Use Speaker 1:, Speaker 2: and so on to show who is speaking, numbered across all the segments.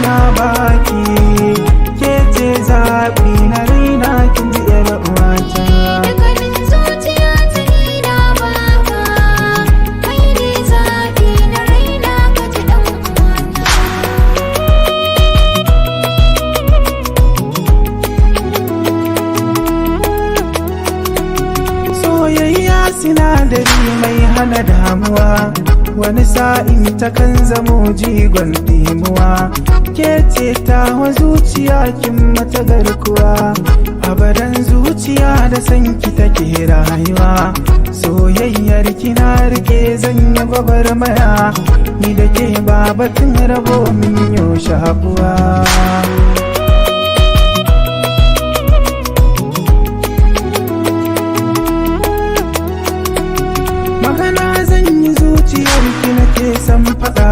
Speaker 1: na baki, ke ce zaɓi na raina kin ji yar uwata.
Speaker 2: Dukkanin zuciya ta ni na baka, kai ne zaɓi na raina ka ji ɗan uwana.
Speaker 1: Soyayya sinadari mai hana damuwa, wani sa'in takan zamo jigon ɗimuwa. Ke ce tawa zuciya kin mata garkuwa, abadan zuciya da sanki take rayuwa. Soyayyar kina rike zanya gwagwarmaya, ni da ke babatun rabo min yo shakuwa. Magana zan yi zuciyar ki nake san faɗa,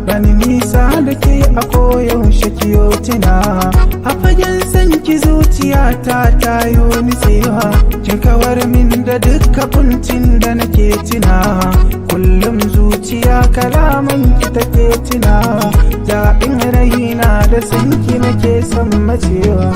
Speaker 1: bani nisa da ke a koyaushe kiyo tuna. A fagen san ki zuciya ta tayo nitsewa, kin kawar min da dukka kuncin da nake tuna. Kullum zuciya kalaman ki take tuna, zaɓin raina da san ki nake son macewa.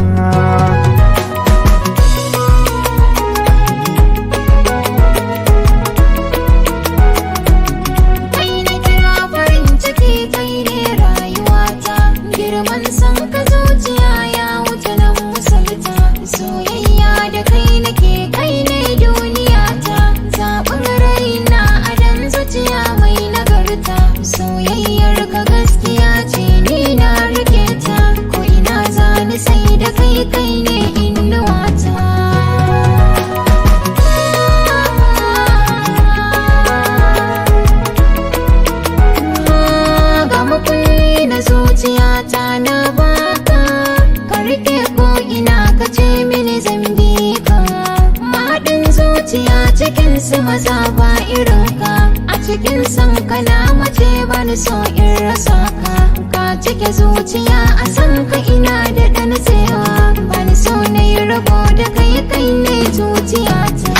Speaker 2: San ka zuciya ya wuce nan musalta, soyayya da kai nake kai ne duniya ta. Zaɓin raina a dan zuciya mai nagarta, soyayyar ka gaskiya ce ni na rike ta. Ko ina zani sai da kai kai ne inuwata. Ga makulli na zuciyata na baka, ka rike ko ina ka ce mini zambi ka. Mahaɗin zuciya cikin su maza ba irin ka, a cikin san ka na mace bani so in rasa ka. Ka cike zuciya a san ka ina da ɗan tsewa, bani so na yi rabo da kai kai ne zuciyata.